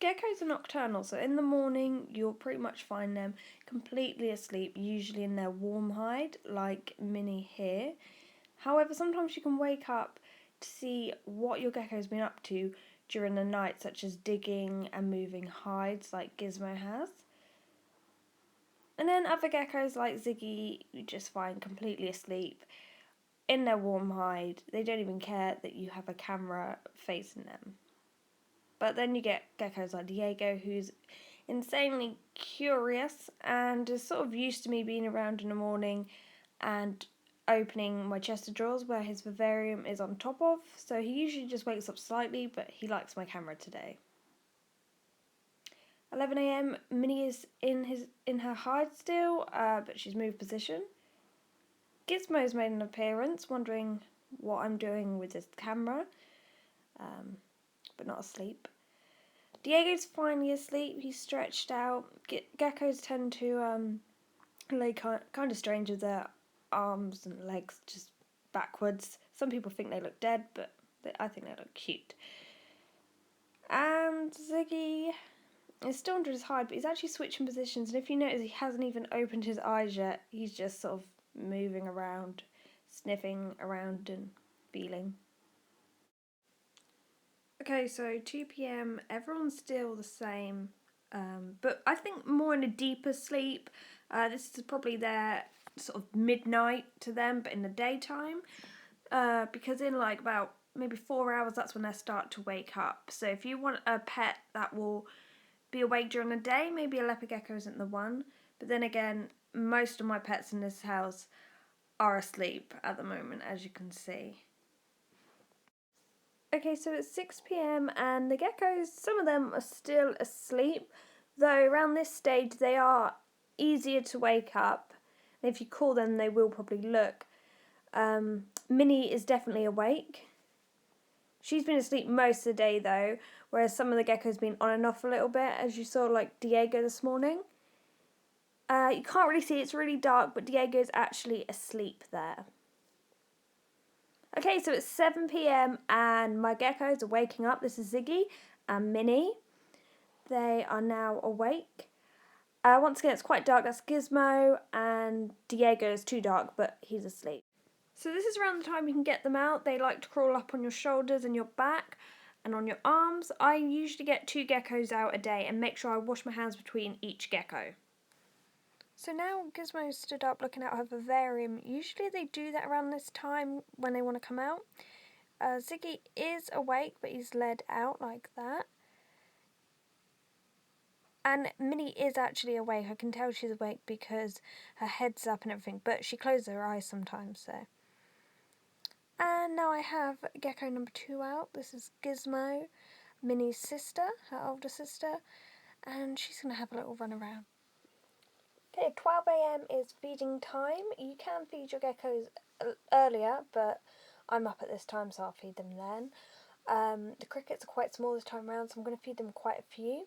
Geckos are nocturnal, so in the morning you'll pretty much find them completely asleep, usually in their warm hide, like Minnie here. However, sometimes you can wake up to see what your gecko's been up to during the night, such as digging and moving hides, like Gizmo has. And then other geckos, like Ziggy, you just find completely asleep in their warm hide. They don't even care that you have a camera facing them. But then you get geckos like Diego, who's insanely curious and is sort of used to me being around in the morning and opening my chest of drawers where his vivarium is on top of. So he usually just wakes up slightly, but he likes my camera today. 11 a.m. Minnie is in her hide still, but she's moved position. Gizmo's made an appearance, wondering what I'm doing with this camera, but not asleep. Diego's finally asleep. He's stretched out. Geckos tend to lay kind of strange with their arms and legs just backwards. Some people think they look dead, but I think they look cute. And Ziggy is still under his hide, but he's actually switching positions. And if you notice, he hasn't even opened his eyes yet. He's just sort of moving around, sniffing around and feeling. Okay, so 2 p.m, everyone's still the same, but I think more in a deeper sleep. This is probably their sort of midnight to them, but in the daytime, because in like about maybe 4 hours, that's when they start to wake up. So if you want a pet that will be awake during the day, maybe a leopard gecko isn't the one. But then again, most of my pets in this house are asleep at the moment, as you can see. Okay, so it's 6 p.m. and the geckos, some of them are still asleep, though around this stage they are easier to wake up. And if you call them, they will probably look. Minnie is definitely awake. She's been asleep most of the day though, whereas some of the geckos been on and off a little bit, as you saw like Diego this morning. You can't really see, it's really dark, but Diego's actually asleep there. Okay, so it's 7 p.m. and my geckos are waking up. This is Ziggy and Minnie. They are now awake. Once again, it's quite dark. That's Gizmo, and Diego is too dark, but he's asleep. So this is around the time you can get them out. They like to crawl up on your shoulders and your back and on your arms. I usually get 2 geckos out a day and make sure I wash my hands between each gecko. So now Gizmo stood up looking at her vivarium. Usually they do that around this time when they want to come out. Ziggy is awake, but he's led out like that. And Minnie is actually awake. I can tell she's awake because her head's up and everything, but she closes her eyes sometimes, so. And now I have gecko number 2 out. This is Gizmo, Minnie's sister, her older sister, and she's going to have a little run around. Okay, 12 a.m. is feeding time. You can feed your geckos earlier, but I'm up at this time, so I'll feed them then. The crickets are quite small this time around, so I'm going to feed them quite a few.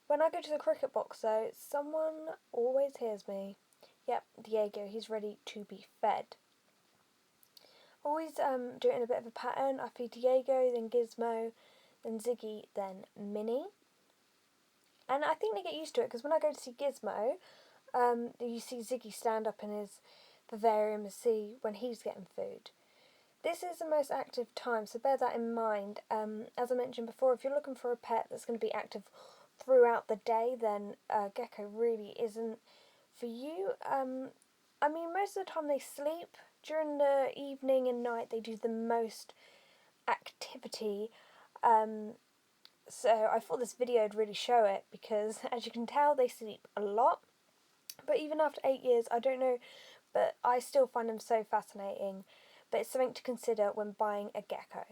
When I go to the cricket box, though, someone always hears me. Yep, Diego, he's ready to be fed. Always do it in a bit of a pattern. I feed Diego, then Gizmo, then Ziggy, then Minnie. And I think they get used to it, because when I go to see Gizmo, you see Ziggy stand up in his vivarium to see when he's getting food. This is the most active time, so bear that in mind. As I mentioned before, if you're looking for a pet that's going to be active throughout the day, then Gecko really isn't for you. I mean, most of the time they sleep. During the evening and night, they do the most activity. So I thought this video would really show it, because as you can tell, they sleep a lot. But even after 8 years, I don't know, but I still find them so fascinating. But it's something to consider when buying a gecko.